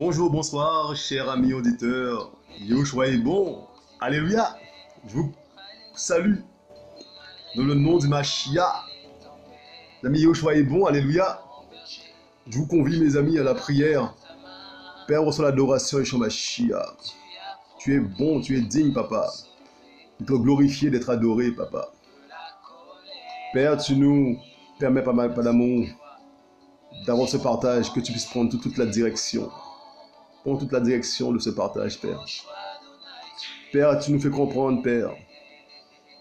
Bonjour, bonsoir, chers amis auditeurs. Yoshua est bon. Alléluia. Je vous salue dans le nom du Mashiach. L'ami Yoshua est bon. Alléluia. Je vous convie, mes amis, à la prière. Père, reçois l'adoration, Yeshua Mashiach. Tu es bon, tu es digne, papa. Il te glorifier d'être adoré, papa. Père, tu nous permets, pas d'amour, d'avoir ce partage, que tu puisses prendre toute la direction. Prends toute la direction de ce partage, Père. Père, tu nous fais comprendre, Père,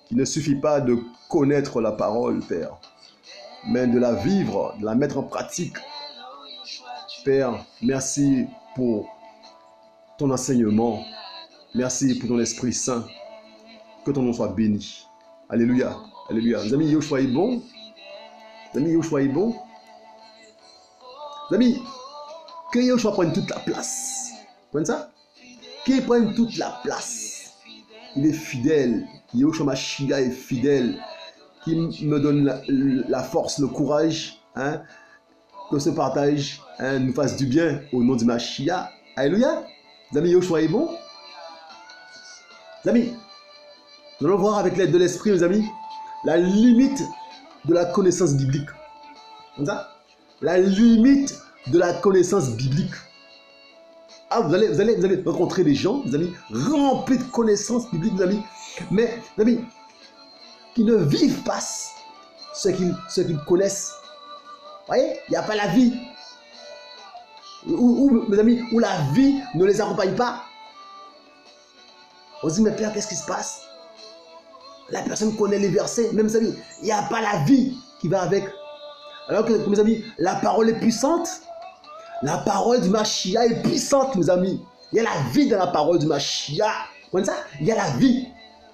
qu'il ne suffit pas de connaître la parole, Père, mais de la vivre, de la mettre en pratique. Père, merci pour ton enseignement. Merci pour ton Esprit Saint. Que ton nom soit béni. Alléluia. Alléluia. Les amis, Yoshua est bon. Les amis, Yoshua est bon. Les amis, que Yoshua prenne toute la place. Vous comprenez ça? Qu'il prenne toute la place. Il est fidèle. Yoshua Mashiach est fidèle. Qu'il me donne la force, le courage, hein, que ce partage, hein, nous fasse du bien au nom du Mashiach. Alléluia. Les amis, Yoshua est bon. Les amis, nous allons voir avec l'aide de l'Esprit, mes amis, la limite de la connaissance biblique. Comme ça? La limite de la connaissance biblique. Ah, vous allez rencontrer des gens, mes amis, remplis de connaissances bibliques, mes amis, mais, mes amis, qui ne vivent pas ce qu'ils connaissent. Vous voyez, il n'y a pas la vie. Mes amis, où la vie ne les accompagne pas. On se dit, mais Père, qu'est-ce qui se passe? La personne connaît les versets, même mes amis, il n'y a pas la vie qui va avec. Alors que, mes amis, la parole est puissante. La parole du Mashiach est puissante, mes amis. Il y a la vie dans la parole du Mashiach. Vous voyez ça? Il y a la vie.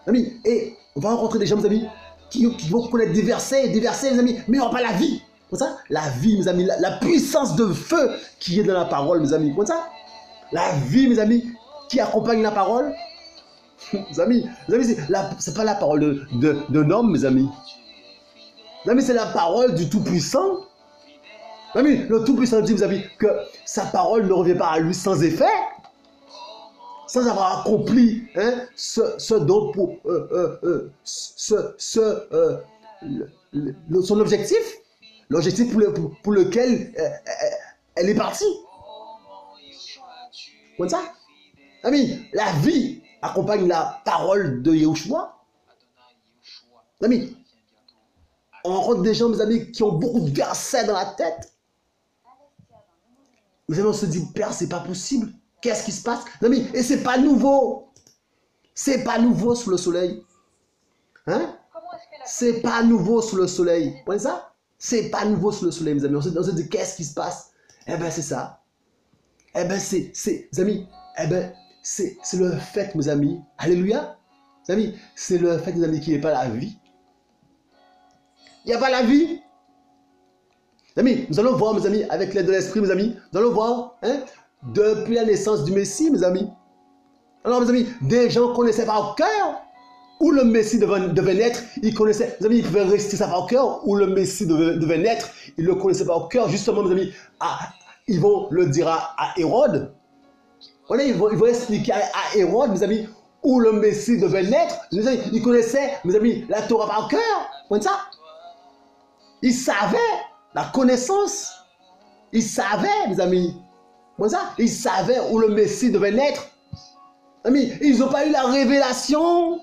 Amis, et on va rencontrer des gens, mes amis, qui vont connaître des versets, mes amis, mais ils n'ont pas la vie. Vous voyez ça? La vie, mes amis, la puissance de feu qui est dans la parole, mes amis. Vous voyez ça? La vie, mes amis, qui accompagne la parole. Mes amis, c'est pas la parole d'un homme, mes amis. Mes amis, c'est la parole du Tout-Puissant. Mes amis, le Tout-Puissant dit, mes amis, que sa parole ne revient pas à lui sans effet, sans avoir accompli, hein, ce dont pour son objectif, l'objectif pour lequel elle est partie. Comme ça, amis, la vie accompagne la parole de Yahushua. Amis, on rencontre des gens, mes amis, qui ont beaucoup de versets dans la tête. Mais on se dit, Père, c'est pas possible. Qu'est-ce qui se passe? Amis, et c'est pas nouveau. C'est pas nouveau sous le soleil. Hein? C'est pas nouveau sous le soleil. Vous voyez ça? C'est pas nouveau sous le soleil, mes amis. On se dit, qu'est-ce qui se passe? Eh bien, c'est ça. Eh bien, mes amis, eh bien, c'est le fait, mes amis. Alléluia. Mes amis, c'est le fait, mes amis, qu'il n'y ait pas la vie. Il n'y a pas la vie. Mes amis, nous allons voir, mes amis, avec l'aide de l'Esprit, mes amis, nous allons voir, hein, depuis la naissance du Messie, mes amis. Alors, mes amis, des gens connaissaient par cœur où le Messie devait naître. Ils connaissaient, mes amis, ils pouvaient réciter ça par cœur où le Messie devait naître. Ils le connaissaient par cœur, justement, mes amis. Ils vont le dire à Hérode. Voilà, ils vont expliquer à Hérode, mes amis, où le Messie devait naître. Mes amis, ils connaissaient, mes amis, la Torah par cœur. Comme ça. Ils savaient la connaissance. Ils savaient, mes amis. Comme ça. Ils savaient où le Messie devait naître. Amis, ils n'ont pas eu la révélation.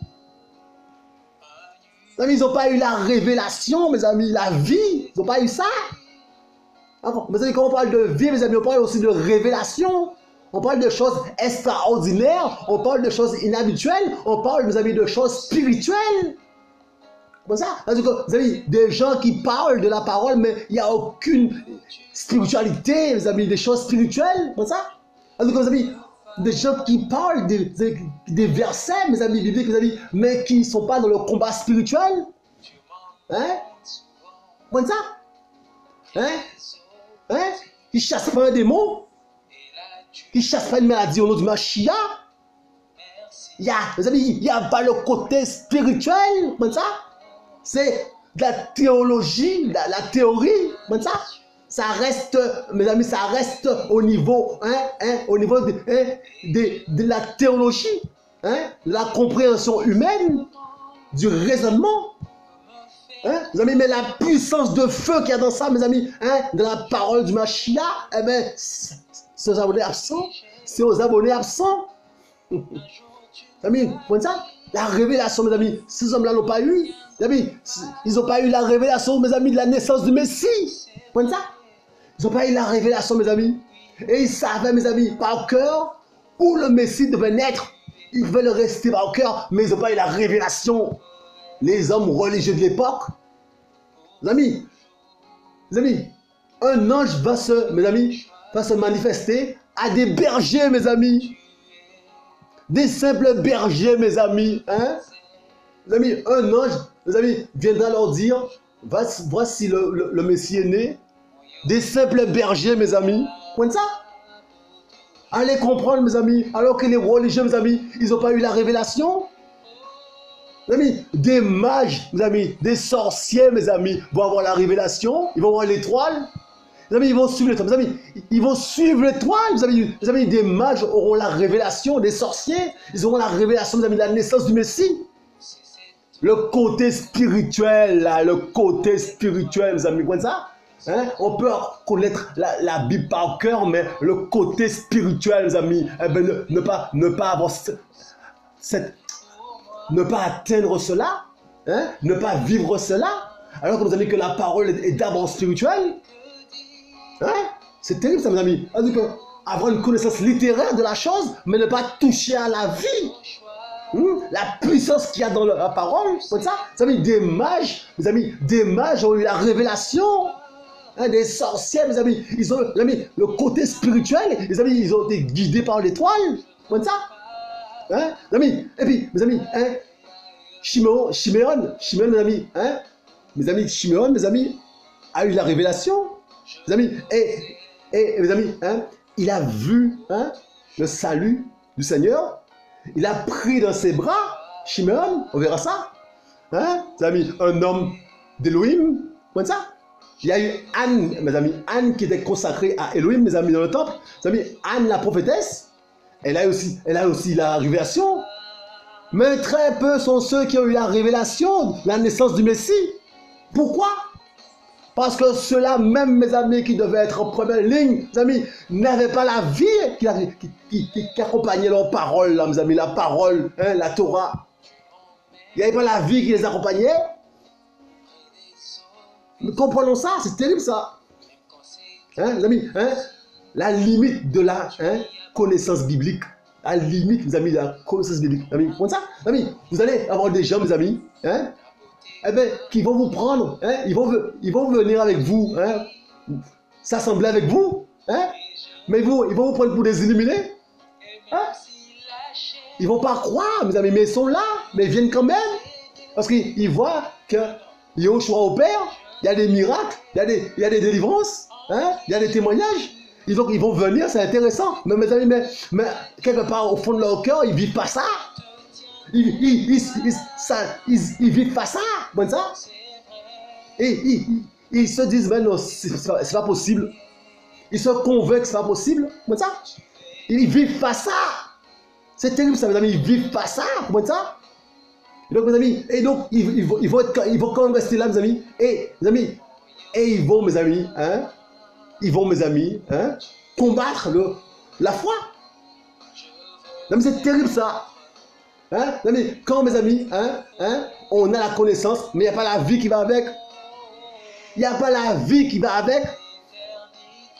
Amis, ils n'ont pas eu la révélation, mes amis, la vie. Ils n'ont pas eu ça. Mes amis, quand on parle de vie, mes amis, on parle aussi de révélation. On parle de choses extraordinaires. On parle de choses inhabituelles. On parle, mes amis, de choses spirituelles. Comme ça. Vous avez des gens qui parlent de la parole, mais il n'y a aucune spiritualité, mes amis, des choses spirituelles. Comme ça. Vous avez des gens qui parlent des versets, mes amis, bibliques, mes amis, mais qui ne sont pas dans le combat spirituel. Hein? Comme ça. Hein? Hein? Qui ne chassent pas un démon. Qui ne chassent pas une maladie au nom du Mashiach. Mes amis, il n'y a pas le côté spirituel. Comme ça. C'est de la théologie, la théorie, comme ça. ça reste, mes amis, ça reste au niveau, au niveau de la théologie, de la compréhension humaine, du raisonnement. Mes amis, mais la puissance de feu qu'il y a dans ça, mes amis, de la parole du Mashiach, eh bien, c'est aux abonnés absents. C'est aux abonnés absents. Mes amis, vous voyez ça? La révélation, mes amis, ces hommes-là n'ont pas eu. Mes amis, ils n'ont pas eu la révélation, mes amis, de la naissance du Messie. Vous voyez ça? Ils n'ont pas eu la révélation, mes amis. Et ils savaient, mes amis, par cœur, où le Messie devait naître. Ils veulent rester par cœur, mais ils n'ont pas eu la révélation. Les hommes religieux de l'époque, mes amis, un ange va se manifester à des bergers, mes amis. Des simples bergers, mes amis. Mes amis, un ange, mes amis, viendra leur dire, voici le Messie est né. Des simples bergers, mes amis. Vous comprenez ça? Allez comprendre, mes amis. Alors que les religieux, mes amis, ils n'ont pas eu la révélation. Mes amis, des mages, mes amis, des sorciers, mes amis, vont avoir la révélation. Ils vont voir l'étoile. Mes amis, ils vont suivre l'étoile. Mes amis, ils vont suivre l'étoile. Mes amis, des mages auront la révélation. Des sorciers, ils auront la révélation, mes amis, de la naissance du Messie. Le côté spirituel, là, le côté spirituel, mes amis, vous comprenez ça? On peut connaître la Bible par cœur, mais le côté spirituel, mes amis, ne pas avoir ne pas atteindre cela, ne pas vivre cela, alors que vous avez que la parole est d'abord spirituelle. C'est terrible ça, mes amis. Avoir une connaissance littéraire de la chose, mais ne pas toucher à la vie. La puissance qu'il y a dans la parole, comme ça. Vous savez, des mages, mes amis, des mages ont eu la révélation. Des sorciers, mes amis, ils ont, mes amis, le côté spirituel, mes amis, ils ont été guidés par l'étoile. Comme ça. Mes amis, et puis, mes amis, Chiméon, mes amis, mes amis, Chiméon, mes amis, a eu la révélation. Mes amis, et mes amis, il a vu le salut du Seigneur. Il a pris dans ses bras, Chiméon, on verra ça. Mes amis, un homme d'Élohim, comme ça. Il y a eu Anne, mes amis, Anne qui était consacrée à Elohim, mes amis, dans le temple. Mes amis, Anne la prophétesse, elle a aussi la révélation. Mais très peu sont ceux qui ont eu la révélation, la naissance du Messie. Pourquoi? Parce que ceux-là, même mes amis, qui devaient être en première ligne, mes amis, n'avaient pas la vie qui accompagnait leur parole, là, mes amis, la parole, la Torah. Il n'y avait pas la vie qui les accompagnait. Nous comprenons ça, c'est terrible ça. Les amis, la limite de la connaissance biblique. La limite, mes amis, de la connaissance biblique. Mes amis, vous comprenez ça? Mes amis, vous allez avoir des gens, mes amis, qui vont vous prendre, ils vont venir avec vous, s'assembler avec vous, mais ils vont vous prendre pour des illuminés. Ils ne vont pas croire, mes amis, mais ils sont là, mais ils viennent quand même. Parce qu'ils voient que Yahushua opère. Il y a des miracles, il y a des délivrances, il y a des témoignages. Ils vont venir, c'est intéressant. Mais mes amis, mais quelque part au fond de leur cœur, ils ne vivent pas ça. Ils vivent pas ça. Bon, ça. Et ils se disent, ben non, c'est pas possible. Ils se convainquent que c'est pas possible. Bon, ça. Ils vivent pas ça. C'est terrible ça, mes amis, ils vivent pas ça. Bon, ça. Et donc, mes amis, ils vont quand même rester là, mes amis. Et ils vont, mes amis, combattre la foi. Non, mais c'est terrible ça. Non, mais quand, mes amis, on a la connaissance, mais il n'y a pas la vie qui va avec. Il n'y a pas la vie qui va avec.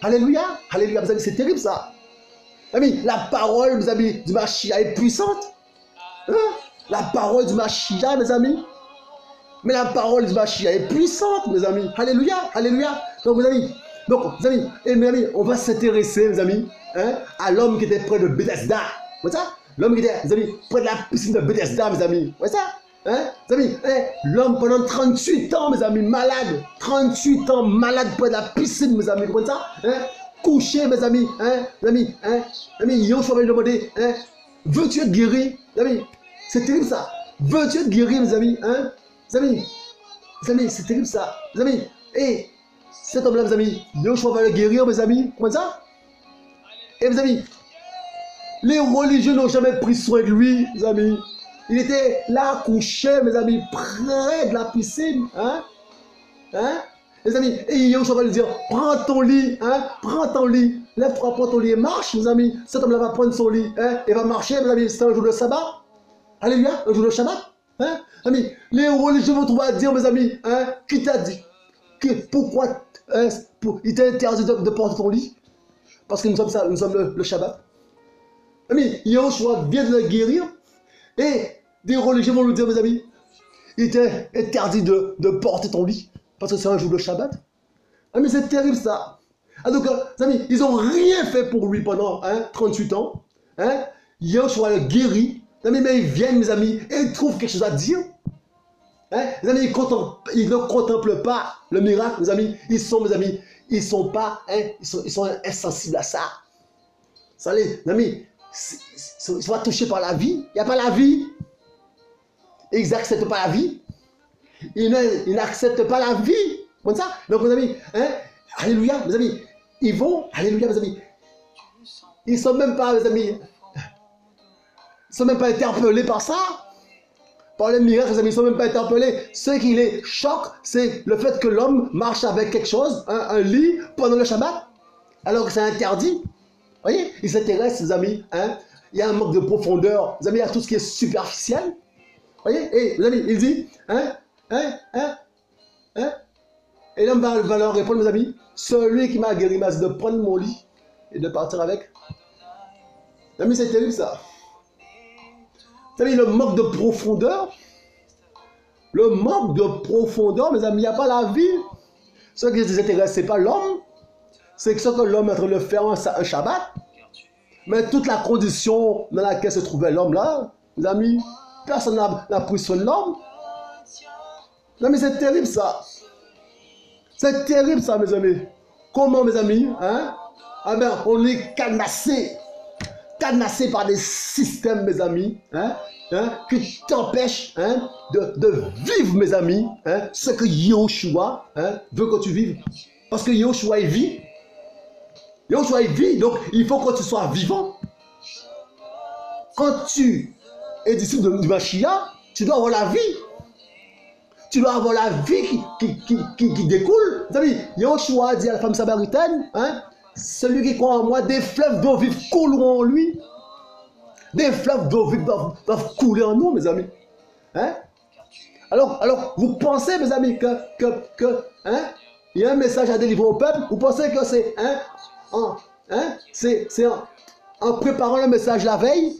Alléluia, alléluia, mes amis, c'est terrible ça. Amis, la parole, mes amis, du Mashiach est puissante. La parole du Mashiach, mes amis. Mais la parole du Mashiach est puissante, mes amis. Alléluia, alléluia. Donc, mes amis, mes amis, on va s'intéresser, mes amis, à l'homme qui était près de Bethesda. Vous voyez ça? L'homme qui était, mes amis, près de la piscine de Bethesda, mes amis. Vous voyez ça? Mes amis, l'homme pendant 38 ans, mes amis, malade. 38 ans malade près de la piscine, mes amis. Vous comprenez ça? Couché, mes amis. Mes amis, Yoshua va lui demander, veux-tu être guéri? Mes amis, c'est terrible ça. Veux-tu être guéri, mes amis? Mes amis, c'est terrible ça. Mes amis, et Cet homme-là, mes amis, Yoshua va le guérir, mes amis. Comment ça? Et mes amis, les religieux n'ont jamais pris soin de lui, mes amis. Il était là, couché, mes amis, près de la piscine. Hein? Hein? Les amis, et Yoshua va lui dire, prends ton lit, hein? Prends ton lit. Lève-toi, prends ton lit et marche, mes amis. Cet homme-là va prendre son lit, hein? Et va marcher, mes amis. C'est un jour de sabbat. Alléluia, un jour de Shabbat. Hein? Amis, les religieux vont trouver à dire, mes amis, hein? Qui t'a dit? Pourquoi il t'a interdit de porter ton lit? Parce que nous sommes le Shabbat. Amis, Yoshua vient de le guérir. Et des religieux vont nous dire, mes amis, il était interdit de porter ton lit. Parce que c'est un jour de Shabbat. Amis, c'est terrible ça. Ah, donc, amis, ils n'ont rien fait pour lui pendant 38 ans. Hein? Yoshua le guérit. Amis, mais ils viennent, mes amis, et ils trouvent quelque chose à dire. Hein? Les amis, ils ne contemplent pas le miracle, mes amis. Ils sont, mes amis, ils sont pas, hein, ils sont insensibles à ça. Ça, les amis, ils sont touchés par la vie. Il n'y a pas la vie. Ils n'acceptent pas la vie. Ils n'acceptent pas la vie. Comme ça. Donc, mes amis, hein, alléluia, mes amis, ils vont, alléluia, mes amis. Ils ne sont même pas, mes amis, ils ne sont même pas interpellés par ça. Par les miracles, les amis, ils ne sont même pas interpellés. Ce qui les choque, c'est le fait que l'homme marche avec quelque chose, un lit, pendant le Shabbat, alors que c'est interdit. Vous voyez, ils s'intéressent, les amis. Hein? Il y a un manque de profondeur. Les amis, il y a tout ce qui est superficiel. Vous voyez, et les amis, il dit, et l'homme va leur répondre, mes amis, celui qui m'a guéri m'a dit de prendre mon lit et de partir avec. Les amis, c'est terrible ça. Vous savez, le manque de profondeur, mes amis, il n'y a pas la vie. Ce qui les intéresse, ce n'est pas l'homme, c'est ce que l'homme est en train de faire un Shabbat. Mais toute la condition dans laquelle se trouvait l'homme là, mes amis, personne n'a pris soin de l'homme. Non mais c'est terrible ça. C'est terrible ça, mes amis. Comment, mes amis, hein? Ah ben, on est cadenassé par des systèmes, mes amis, hein, qui t'empêchent de vivre, mes amis, ce que Yoshua veut que tu vives. Parce que Yoshua, il vit. Yoshua, il vit, donc il faut que tu sois vivant. Quand tu es disciple du Mashiach, tu dois avoir la vie. Tu dois avoir la vie qui découle. Vous savez, Yoshua dit à la femme samaritaine, hein, celui qui croit en moi, des fleuves d'eau vive couleront en lui. Des fleuves d'eau vive doivent couler en nous, mes amis. Hein? Alors, vous pensez, mes amis, il y a un message à délivrer au peuple. Vous pensez que c'est en préparant le message la veille,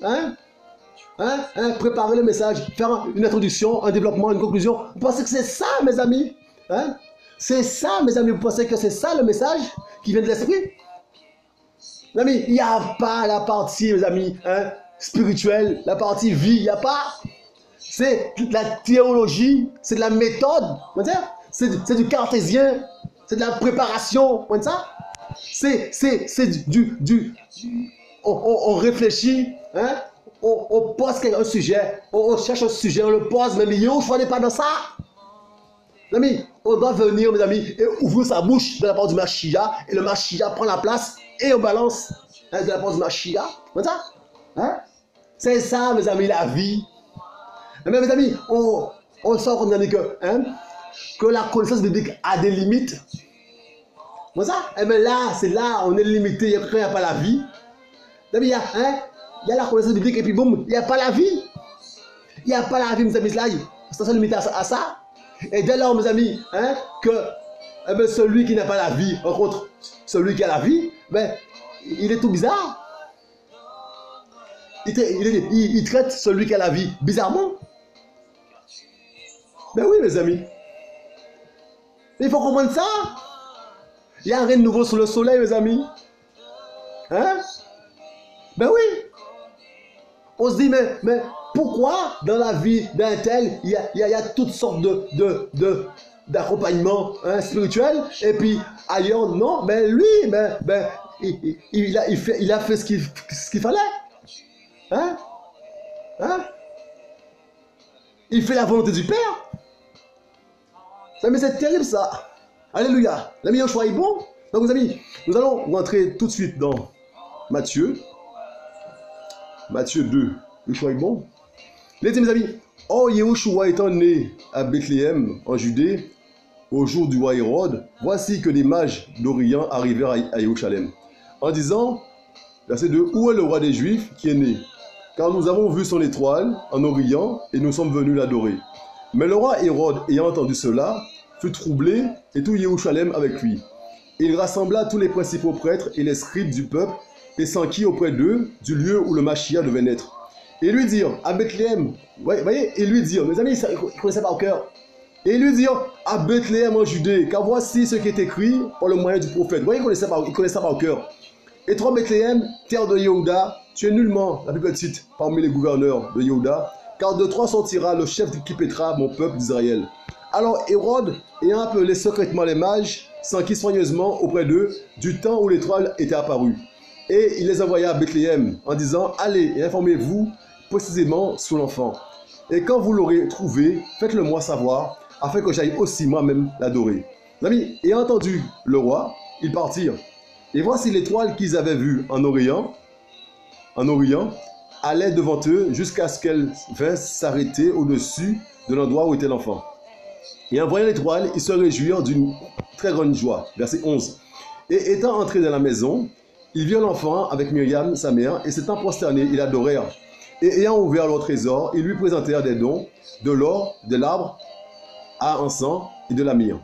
préparer le message, faire une introduction, un développement, une conclusion. Vous pensez que c'est ça, mes amis? Hein? C'est ça, mes amis. Vous pensez que c'est ça le message qui vient de l'esprit? Mes amis, il n'y a pas la partie, mes amis, spirituelle, la partie vie, il n'y a pas. C'est de la théologie, c'est de la méthode, c'est du cartésien, c'est de la préparation, c'est du on réfléchit, on pose un sujet, on cherche un sujet, on le pose, mais Yoshua n'est pas dans ça. Mes amis, on doit venir, mes amis, et ouvrir sa bouche de la part du Mashiach, et le Mashiach prend la place, et on balance de la part du Mashiach. C'est ça, mes amis, la vie. Mais mes amis, on sent qu'on a dit que la connaissance biblique a des limites. Et bien là, c'est là, on est limité, il n'y a pas la vie. Il y a la connaissance biblique et puis boum, il n'y a pas la vie. Il n'y a pas la vie, mes amis, là, c'est limité à ça. Et dès lors, mes amis, que celui qui n'a pas la vie rencontre celui qui a la vie, ben, il est tout bizarre. Il traite celui qui a la vie bizarrement. Ben oui, mes amis. Mais il faut comprendre ça. Il n'y a rien de nouveau sous le soleil, mes amis. Ben oui. On se dit, mais pourquoi dans la vie d'un tel, il y a toutes sortes d'accompagnements spirituels, et puis ailleurs, non, mais lui, il a fait ce qu'il fallait. Il fait la volonté du Père. Mais c'est terrible ça. Alléluia. L'ami Yoshua est bon. Donc, mes amis, nous allons rentrer tout de suite dans Matthieu. Matthieu 2. Yoshua est bon. Les mes amis, or Yahushua étant né à Bethléem, en Judée, au jour du roi Hérode, voici que des mages d'Orient arrivèrent à Jérusalem, en disant, verset 2, où est le roi des Juifs qui est né? Car nous avons vu son étoile en Orient et nous sommes venus l'adorer. Mais le roi Hérode, ayant entendu cela, fut troublé et tout Jérusalem avec lui. Il rassembla tous les principaux prêtres et les scribes du peuple et s'enquit auprès d'eux du lieu où le Machia devait naître. Et lui dire, à Bethléem, voyez, et lui dire, mes amis, ils ne connaissaient pas au cœur. Et lui dire, à Bethléem en Judée, car voici ce qui est écrit par le moyen du prophète. Vous voyez, ils ne connaissaient pas au cœur. Et toi, Bethléem, terre de Yehuda, tu es nullement la plus petite parmi les gouverneurs de Yehuda, car de toi sortira le chef qui pétera mon peuple d'Israël. Alors Hérode, ayant appelé secrètement les mages, s'enquit soigneusement auprès d'eux du temps où l'étoile était apparue. Et il les envoya à Bethléem en disant, allez et informez-vous précisément sur l'enfant. Et quand vous l'aurez trouvé, faites-le moi savoir, afin que j'aille aussi moi-même l'adorer. L'ami, ayant entendu le roi, ils partirent. Et voici l'étoile qu'ils avaient vue en Orient, allait devant eux jusqu'à ce qu'elle vint s'arrêter au-dessus de l'endroit où était l'enfant. Et en voyant l'étoile, ils se réjouirent d'une très grande joie. Verset 11. Et étant entrés dans la maison, ils virent l'enfant avec Myriam, sa mère, et s'étant prosternés, ils l'adorèrent. Et ayant ouvert leur trésor, ils lui présentèrent des dons, de l'or, de l'arbre à encens et de la myrrhe.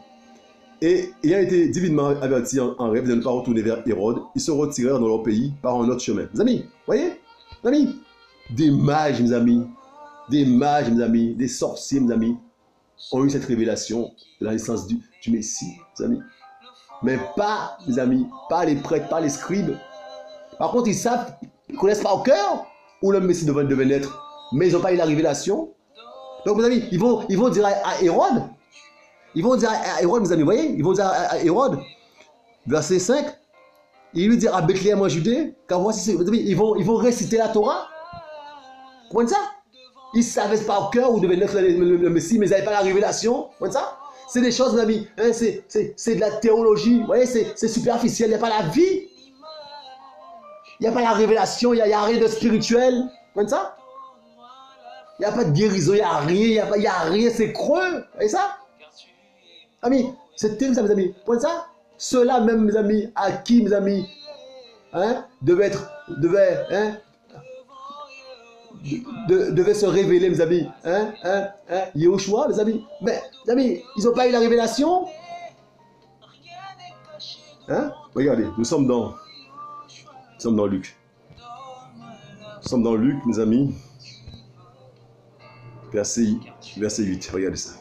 Et ayant été divinement avertis en rêve de ne pas retourner vers Hérode, ils se retirèrent dans leur pays par un autre chemin. Mes amis, voyez, mes amis, des mages, mes amis, des sorciers, mes amis, ont eu cette révélation de la naissance du Messie, mes amis. Mais pas, mes amis, pas les prêtres, pas les scribes. Par contre, ils savent, ils ne connaissent pas au cœur où le Messie devait naître, mais ils n'ont pas eu la révélation. Donc, mes amis, ils vont dire à Hérode, mes amis, vous voyez, ils vont dire à Hérode, verset 5, il lui dire à Bethléem en Judée, car voici, ils vont réciter la Torah. Vous comprenez ça? Ils ne savaient pas au cœur où devait naître le Messie, mais ils n'avaient pas la révélation. Vous comprenez ça? C'est des choses, mes amis, hein, c'est de la théologie, vous voyez, c'est superficiel, il n'y a pas la vie. Il n'y a pas la révélation, il n'y a rien de spirituel. Vous comprenez ça? Il n'y a pas de guérison, il n'y a rien, il n'y a rien, c'est creux. Vous voyez ça? Amis, c'est terrible ça, mes amis. Vous comprenez ça? Ceux-là même, mes amis, à qui, mes amis, hein, devait se révéler, mes amis. Yahushua, mes amis. Mais, mes amis, ils n'ont pas eu la révélation. Hein? Regardez, nous sommes dans Luc. Nous sommes dans Luc, mes amis. Verset 8. Regardez ça.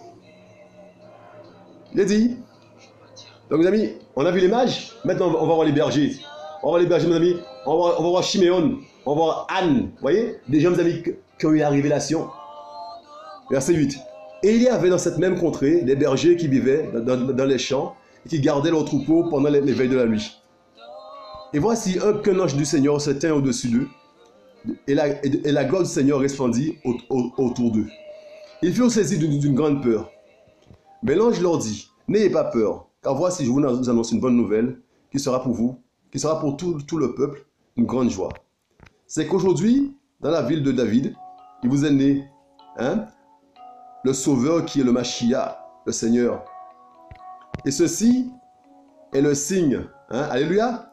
Il est dit. Donc, mes amis, on a vu les mages. Maintenant, on va voir les bergers. On va voir les bergers, mes amis. On va voir Chiméon. On va voir Anne. Vous voyez? Des gens, mes amis, qui ont eu la révélation. Verset 8. Et il y avait dans cette même contrée des bergers qui vivaient dans les champs et qui gardaient leurs troupeaux pendant les veilles de la nuit. Et voici qu'un ange du Seigneur se tint au-dessus d'eux, et la gloire du Seigneur resplendit autour d'eux. Ils furent saisis d'une grande peur. Mais l'ange leur dit, n'ayez pas peur, car voici, je vous annonce une bonne nouvelle, qui sera pour vous, qui sera pour tout le peuple, une grande joie. C'est qu'aujourd'hui, dans la ville de David, il vous est né, hein, le Sauveur qui est le Machia, le Seigneur. Et ceci est le signe, hein, alléluia,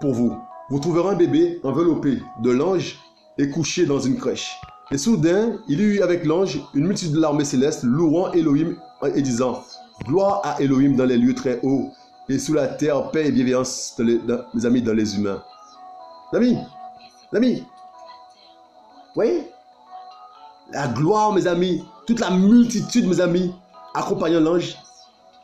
pour vous. Vous trouverez un bébé enveloppé de l'ange et couché dans une crèche. Et soudain, il y eut avec l'ange une multitude de l'armée céleste louant Elohim et disant, gloire à Elohim dans les lieux très hauts et sous la terre, paix et bienveillance, mes amis, dans les humains. Mes amis, vous voyez? La gloire, mes amis, toute la multitude, mes amis, accompagnant l'ange.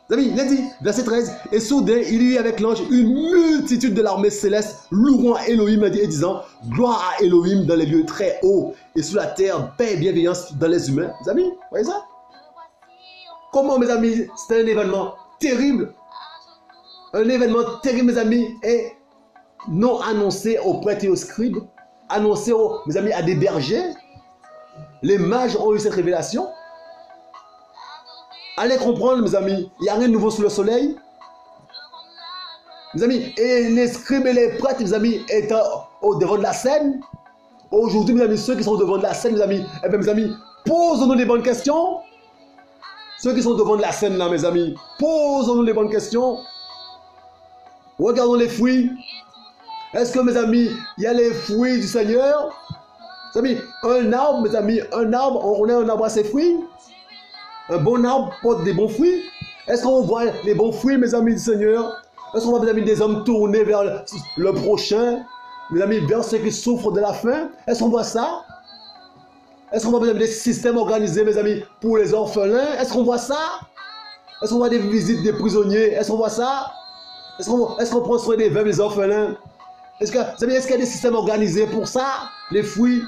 Mes amis, il a dit, verset 13, et soudain, il y eut avec l'ange une multitude de l'armée céleste, louant Elohim et disant, gloire à Elohim dans les lieux très hauts, et sous la terre, paix et bienveillance dans les humains. Mes amis, vous voyez ça? Comment, mes amis, c'était un événement terrible. Un événement terrible, mes amis, et non annoncé aux prêtres et aux scribes, annoncé, mes amis, à des bergers. Les mages ont eu cette révélation. Allez comprendre, mes amis, il n'y a rien de nouveau sous le soleil. Mes amis, et les scribes et les prêtres, mes amis, étant au devant de la scène. Aujourd'hui, mes amis, ceux qui sont au devant de la scène, mes amis, eh bien, mes amis, posons-nous les bonnes questions. Ceux qui sont devant de la scène, là, mes amis, posons-nous les bonnes questions. Regardons les fruits. Est-ce que, mes amis, il y a les fruits du Seigneur? Mes amis, un arbre, mes amis, un arbre, on a un arbre à ses fruits. Un bon arbre porte des bons fruits. Est-ce qu'on voit les bons fruits, mes amis du Seigneur? Est-ce qu'on voit, mes amis, des hommes tournés vers le prochain? Mes amis, vers ceux qui souffrent de la faim? Est-ce qu'on voit ça? Est-ce qu'on voit, mes amis, des systèmes organisés, mes amis, pour les orphelins? Est-ce qu'on voit ça? Est-ce qu'on voit des visites des prisonniers? Est-ce qu'on voit ça? Est-ce qu'on prend soin des veuves, des orphelins? Est-ce qu'il y a des systèmes organisés pour ça? Les fruits?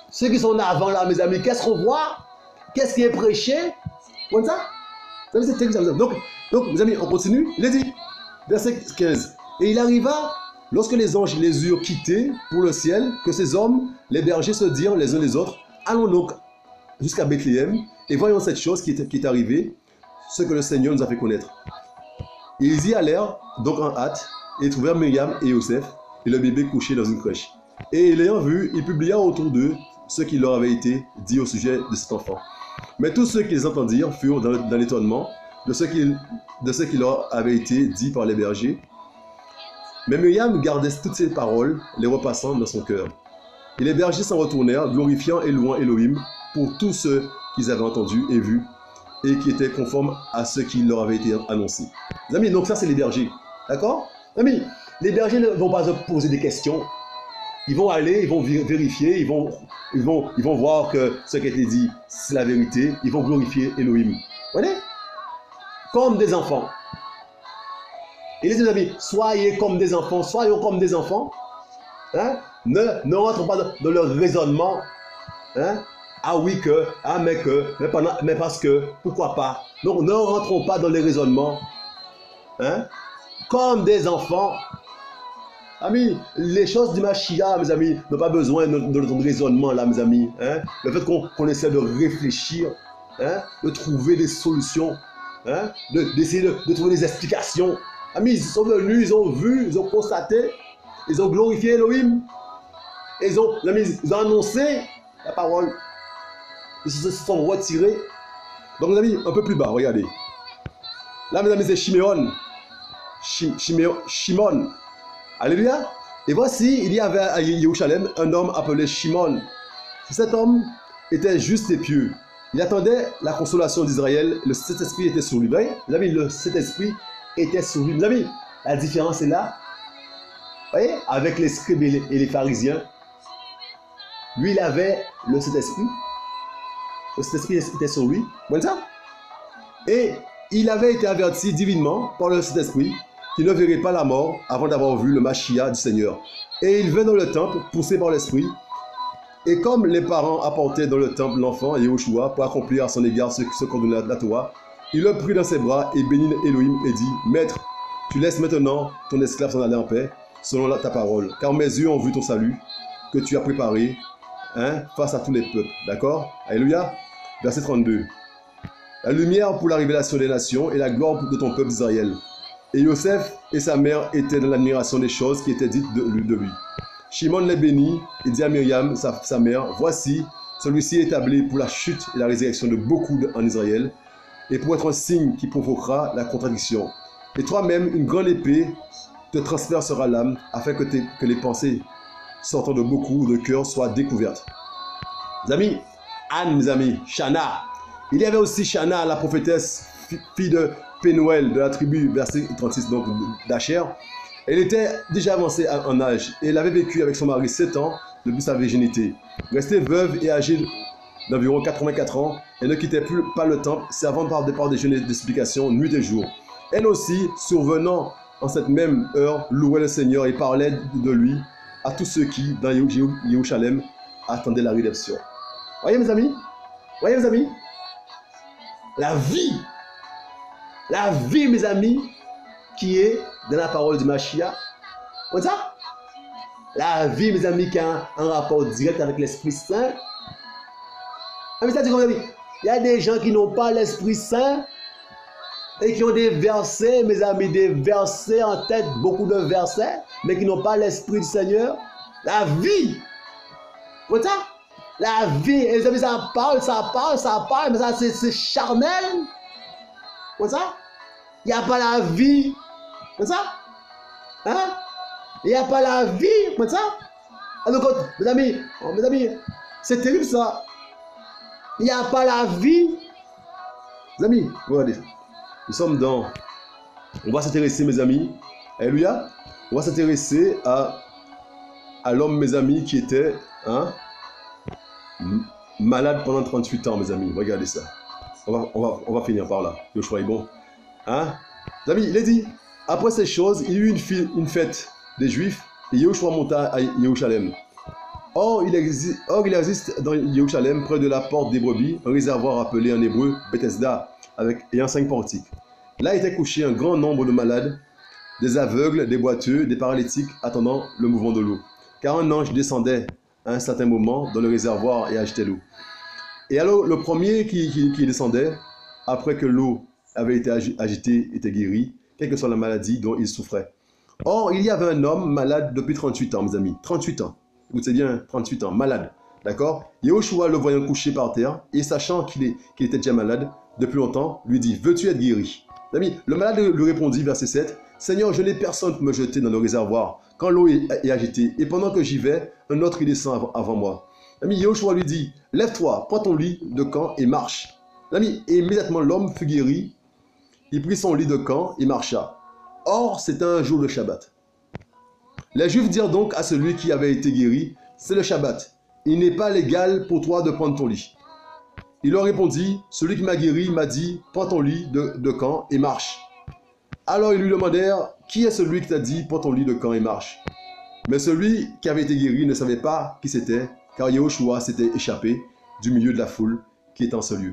Ceux qui sont en avant, là, mes amis, qu'est-ce qu'on voit? Qu'est-ce qui est prêché? Comme ça? Donc, mes amis, on continue. Il est dit, verset 15. Et il arriva, lorsque les anges les eurent quittés pour le ciel, que ces hommes, les bergers, se dirent les uns les autres, allons donc jusqu'à Bethléem et voyons cette chose qui est arrivée, ce que le Seigneur nous a fait connaître. Ils y allèrent donc en hâte et trouvèrent Myriam et Joseph et le bébé couché dans une crèche. Et l'ayant vu, ils publièrent autour d'eux ce qui leur avait été dit au sujet de cet enfant. Mais tous ceux qui les entendirent furent dans l'étonnement de ce qui leur avait été dit par les bergers. Mais Myriam gardait toutes ces paroles, les repassant dans son cœur. Et les bergers s'en retournèrent, glorifiant et louant Elohim pour tout ce qu'ils avaient entendu et vu, et qui était conforme à ce qui leur avait été annoncé. Les amis, donc ça c'est les bergers. D'accord? Amis, les bergers ne vont pas se poser des questions. Ils vont aller, ils vont vérifier, ils vont voir que ce qui a été dit, c'est la vérité. Ils vont glorifier Elohim. Vous voyez? Comme des enfants. Et les amis, soyez comme des enfants, soyons comme des enfants. Hein? Ne rentrons pas dans le raisonnement. Hein? Ah oui que, ah mais que, mais parce que, pourquoi pas. Donc ne rentrons pas dans les raisonnements. Hein? Comme des enfants. Amis, les choses du Mashiach, mes amis, n'ont pas besoin de notre raisonnement là, mes amis. Hein? Le fait qu'on essaie de réfléchir, hein? De trouver des solutions, hein? D'essayer de trouver des explications. Amis, ils sont venus, ils ont vu, ils ont constaté, ils ont glorifié Elohim. Ils ont annoncé la parole. Ils se sont retirés. Donc, mes amis, un peu plus bas, regardez. Là, mes amis, c'est Shiméon. Shimon. Alléluia. Et voici, il y avait à Jérusalem un homme appelé Shimon. Cet homme était juste et pieux. Il attendait la consolation d'Israël. Le Saint-Esprit était sur lui. Vous voyez, mes amis, le Saint-Esprit était sur lui. Mes amis, la différence est là. Vous voyez, avec les scribes et les pharisiens. Lui, il avait le Saint-Esprit. Le Saint-Esprit était sur lui. Vous voyez ça? Et il avait été averti divinement par le Saint-Esprit qu'il ne verrait pas la mort avant d'avoir vu le Mashiach du Seigneur. Et il vint dans le temple, poussé par l'Esprit. Et comme les parents apportaient dans le temple l'enfant, Yahushua, pour accomplir à son égard ce qu'ordonnait la Torah, il le prit dans ses bras et bénit Elohim et dit, « Maître, tu laisses maintenant ton esclave s'en aller en paix, selon ta parole, car mes yeux ont vu ton salut, que tu as préparé, hein, face à tous les peuples. » D'accord? Alléluia. Verset 32. La lumière pour la révélation des nations et la gloire de ton peuple Israël. Et Joseph et sa mère étaient dans l'admiration des choses qui étaient dites de lui. Shimon les bénit et dit à Myriam, sa mère, « Voici, celui-ci est établi pour la chute et la résurrection de beaucoup en Israël, et pour être un signe qui provoquera la contradiction. Et toi-même, une grande épée te transpercera l'âme, afin que les pensées sortant de beaucoup de cœurs soient découvertes. » Mes amis, Anne, mes amis, Shana. Il y avait aussi Shana, la prophétesse, fille de Pénuel, de la tribu, verset 36, donc d'Acher. Elle était déjà avancée en âge et elle avait vécu avec son mari 7 ans depuis sa virginité. Restée veuve et âgée d'environ 84 ans, elle ne quittait pas le temple, servant par des jeûnes et d'explications nuit et jour. Elle aussi, survenant en cette même heure, louait le Seigneur et parlait de lui à tous ceux qui, dans Jérusalem, attendaient la rédemption. Voyez mes amis? Voyez mes amis? La vie, mes amis, qui est dans la parole du Mashiach. Comme ça? La vie, mes amis, qui a un rapport direct avec l'Esprit Saint. Ah, mais ça dit, mes amis, Il y a des gens qui n'ont pas l'Esprit Saint et qui ont des versets, mes amis, des versets en tête, beaucoup de versets, mais qui n'ont pas l'Esprit du Seigneur. La vie. Comme ça? La vie. Et les amis, ça parle, mais ça c'est charnel. Comme ça? Il n'y a pas la vie. Comme ça? Hein? Il n'y a pas la vie. Comme ça? Alors, mes amis, c'est terrible ça. Il n'y a pas la vie. Mes amis, regardez. Nous sommes dans... On va s'intéresser, mes amis. Alléluia. On va s'intéresser à l'homme, mes amis, qui était malade pendant 38 ans, mes amis. Regardez ça. On va finir par là. Yoshua est bon. Hein? Mes amis, il est dit, après ces choses, il y eut une fête des Juifs et Yoshua monta à Jérusalem. Or, il existe dans Jérusalem, près de la porte des brebis, un réservoir appelé en hébreu Bethesda, ayant 5 portiques. Là était couché un grand nombre de malades, des aveugles, des boiteux, des paralytiques, attendant le mouvement de l'eau. Car un ange descendait à un certain moment dans le réservoir et agitait l'eau. Et alors, le premier qui descendait, après que l'eau avait été agitée, était guéri, quelle que soit la maladie dont il souffrait. Or, il y avait un homme malade depuis 38 ans, mes amis. 38 ans. Écoutez bien, 38 ans, malade. D'accord? Yehoshua, le voyant couché par terre, et sachant qu'il était déjà malade depuis longtemps, lui dit, veux-tu être guéri? Amis, le malade lui répondit, verset 7, Seigneur, je n'ai personne pour me jeter dans le réservoir quand l'eau est agitée, et pendant que j'y vais, un autre y descend avant moi. Ami, Yehoshua lui dit, lève-toi, prends ton lit de camp et marche. Ami, et immédiatement l'homme fut guéri, il prit son lit de camp et marcha. Or, c'était un jour de Shabbat. Les Juifs dirent donc à celui qui avait été guéri, c'est le Shabbat, il n'est pas légal pour toi de prendre ton lit. Il leur répondit, celui qui m'a guéri m'a dit, prends ton lit de camp et marche. Alors ils lui demandèrent, qui est celui qui t'a dit, prends ton lit de camp et marche? Mais celui qui avait été guéri ne savait pas qui c'était, car Yehoshua s'était échappé du milieu de la foule qui était en ce lieu.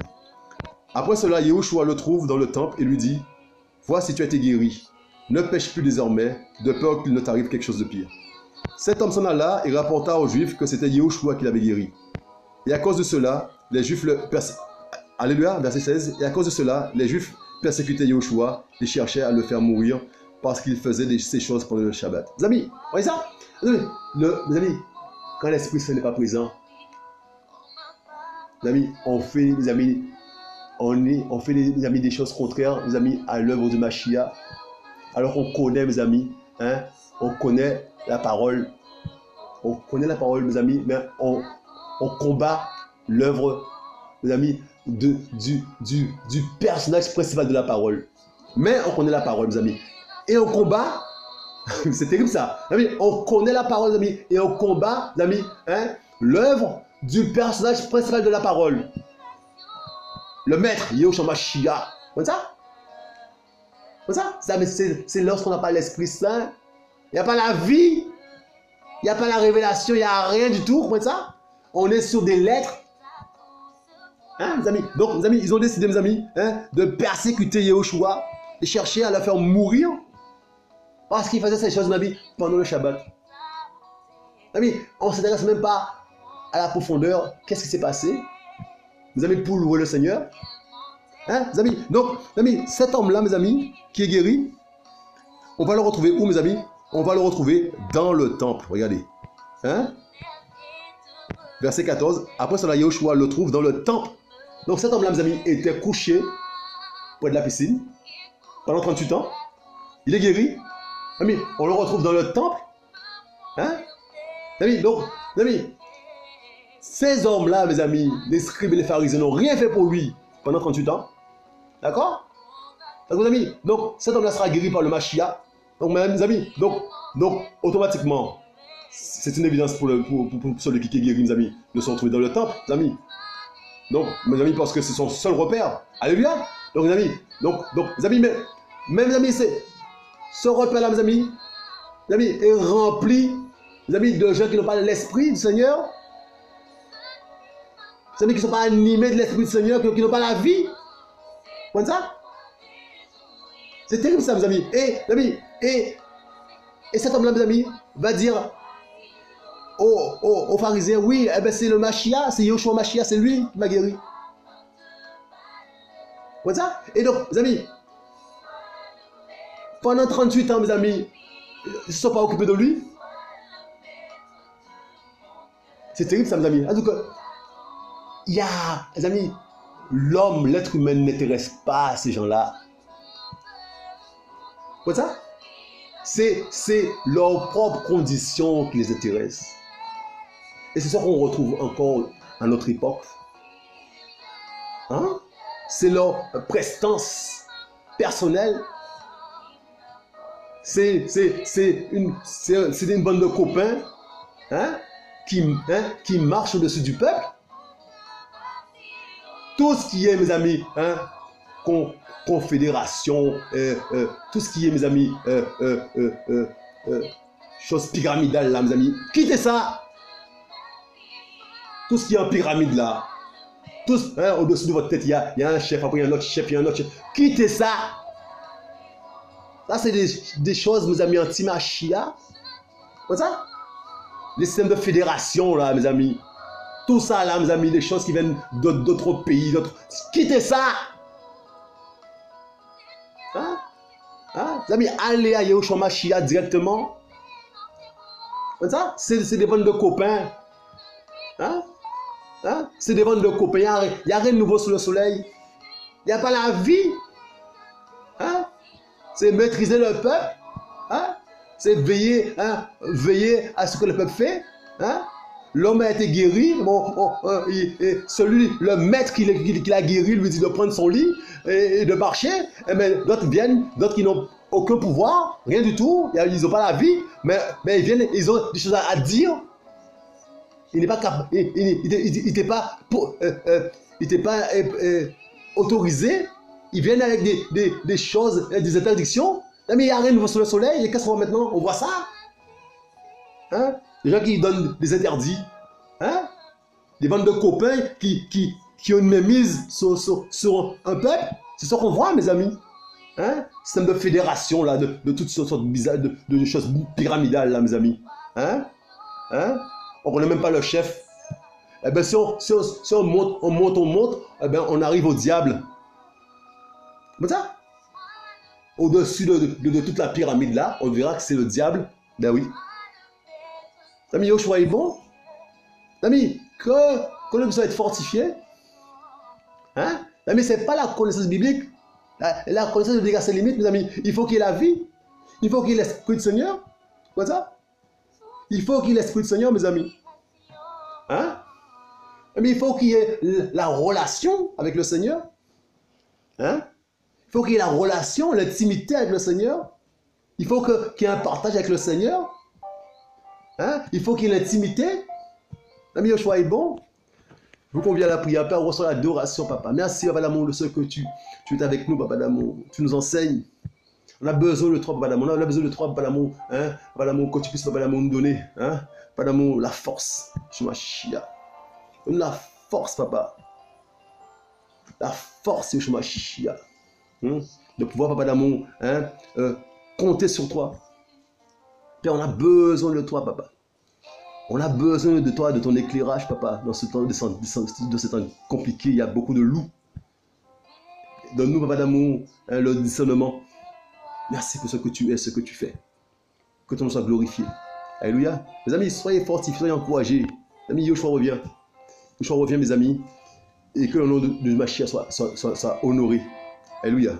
Après cela, Yehoshua le trouve dans le temple et lui dit, voici tu as été guéri, ne pêche plus désormais, de peur qu'il ne t'arrive quelque chose de pire. Cet homme s'en alla et rapporta aux Juifs que c'était Yehoshua qui l'avait guéri. Et à cause de cela, les Juifs Alléluia, verset 16. Et à cause de cela, les Juifs persécutaient Yehoshua et cherchaient à le faire mourir parce qu'il faisait ces choses pendant le Shabbat. Mes amis, voyez ça? Mes amis, quand l'Esprit Saint n'est pas présent, mes amis, on fait, les amis, on fait les amis des choses contraires, mes amis, à l'œuvre de Mashiach. Alors qu'on connaît, mes amis, on connaît la parole. On connaît la parole, mes amis, mais on combat l'œuvre, mes amis, du personnage principal de la parole. Mais on connaît la parole, mes amis. Et on combat, c'est terrible ça, mes amis, on connaît la parole, mes amis, et on combat, mes amis, l'œuvre du personnage principal de la parole. Le maître, Yehoshua Mashiach. Comme ça? Comme ça? C'est lorsqu'on n'a pas l'Esprit Saint. Il n'y a pas la vie. Il n'y a pas la révélation. Il n'y a rien du tout. Comme ça? On est sur des lettres. Hein, mes amis? Donc, mes amis, ils ont décidé, mes amis, de persécuter Yehoshua et chercher à le faire mourir parce qu'il faisait ces choses, mes amis, pendant le Shabbat. Mes amis, on ne s'intéresse même pas à la profondeur. Qu'est-ce qui s'est passé? Mes amis, pour louer le Seigneur. Hein, mes amis? Donc, mes amis, cet homme-là, mes amis, qui est guéri, on va le retrouver où, mes amis? On va le retrouver dans le temple. Regardez. Hein? Verset 14. Après cela, Yehoshua le trouve dans le temple. Donc, cet homme-là, mes amis, était couché près de la piscine pendant 38 ans. Il est guéri. Mes amis, on le retrouve dans le temple. Hein? Mes amis, donc, mes amis, ces hommes-là, mes amis, les scribes et les pharisiens n'ont rien fait pour lui pendant 38 ans. D'accord? Donc, mes amis, donc, cet homme-là sera guéri par le Mashiach. Donc, mes amis, donc automatiquement, c'est une évidence pour celui qui est guéri, mes amis, de se retrouver dans le temple, mes amis. Donc, mes amis, parce que c'est son seul repère. Alléluia. Donc, mes amis, mes amis, mais mes amis, c'est ce repère-là, mes amis, est rempli, mes amis, de gens qui n'ont pas l'esprit du Seigneur. Mes amis qui ne sont pas animés de l'esprit du Seigneur, qui n'ont pas la vie. Comme ça? C'est terrible ça, mes amis. Et cet homme-là, mes amis, va dire aux pharisiens, oui, eh ben c'est le Mashiach, c'est Yehoshua Mashiach, c'est lui qui m'a guéri. Comme ça? Et donc, mes amis, pendant 38 ans, mes amis, ils ne se sont pas occupés de lui. C'est terrible ça, mes amis. En tout cas, il y a, mes amis, l'homme, l'être humain n'intéresse pas ces gens-là. Comme ça? C'est leurs propres conditions qui les intéressent. Et c'est ça qu'on retrouve encore à notre époque. Hein? C'est leur prestance personnelle. C'est une bande de copains, hein, qui marchent au-dessus du peuple. Tout ce qui est, mes amis, hein, confédération, tout ce qui est, mes amis, chose pyramidale là, mes amis, quittez ça. Tout ce qui est en pyramide là, hein, au-dessus de votre tête, il y a un chef, après il y a un autre chef, il y a un autre chef. Quittez ça. Ça, c'est des choses, mes amis, anti-machia. Comme ça? Les systèmes de fédération, là, mes amis. Tout ça, là, mes amis, des choses qui viennent d'autres pays, d'autres... Quittez ça! Hein? Hein? Mes amis, allez à Yahushua Mashiach directement. Comme ça? C'est des bandes de copains. Hein? Hein? C'est des bandes de copains. Il n'y a rien de nouveau sous le soleil. Il n'y a pas la vie. Hein? C'est maîtriser le peuple. Hein? C'est veiller, hein? Veiller à ce que le peuple fait. Hein? L'homme a été guéri. Le maître qui l'a guéri lui dit de prendre son lit et de marcher. Mais d'autres viennent, d'autres qui n'ont aucun pouvoir, rien du tout. Ils n'ont pas la vie, mais ils viennent, ils ont des choses à dire. Il n'est pas capable, il n'était pas autorisé. Ils viennent avec des choses, des interdictions. Mais il n'y a rien de nouveau sur le soleil. Et qu'est-ce qu'on voit maintenant? On voit ça. Hein? Des gens qui donnent des interdits. Hein? Des bandes de copains qui ont une mainmise sur un peuple. C'est ça qu'on voit, mes amis. Hein? Système de fédération, là, de toutes sortes de bizarres, de choses pyramidales, là, mes amis. Hein? Hein? On ne connaît même pas le chef. Eh bien, si on monte, eh bien, on arrive au diable. Comme ça? Au-dessus de toute la pyramide là, on verra que c'est le diable. Ben oui. L'ami Yahushua est bon. L'ami, que nous puissions être fortifiés. Hein? L'ami, ce n'est pas la connaissance biblique. La connaissance biblique a ses limites, mes amis. Il faut qu'il y ait la vie. Il faut qu'il y ait l'Esprit du Seigneur. Comme ça? Il faut qu'il y ait l'Esprit du Seigneur, mes amis. Hein? Mais il faut qu'il y ait la relation avec le Seigneur. Hein? Il faut qu'il y ait la relation, l'intimité avec le Seigneur. Il faut qu'il y ait un partage avec le Seigneur. Hein? Il faut qu'il y ait l'intimité. L'ami Yahushua est bon. Je vous conviens à la prière. Père, reçois l'adoration, papa. Merci, papa d'amour, de ce que tu es avec nous, papa d'amour. Tu nous enseignes. On a besoin de toi, papa d'amour. On a besoin de toi, papa d'amour. Hein? Papa d'amour, que tu puisses, papa d'amour, nous donner. Hein? Papa d'amour, la force. Yeshua. Donne la force, papa. La force, Yeshua. De pouvoir, papa d'amour, hein, compter sur toi. Père, on a besoin de toi, papa. On a besoin de toi, de ton éclairage, papa. Dans ce temps, de ce temps compliqué, il y a beaucoup de loups. Donne-nous, papa d'amour, hein, le discernement. Merci pour ce que tu es, ce que tu fais. Que ton nom soit glorifié. Alléluia. Mes amis, soyez fortifiés, soyez encouragés. Mes amis, Yahushua revient. Yahushua revient, mes amis. Et que le nom de Mashiach soit honoré. Alléluia.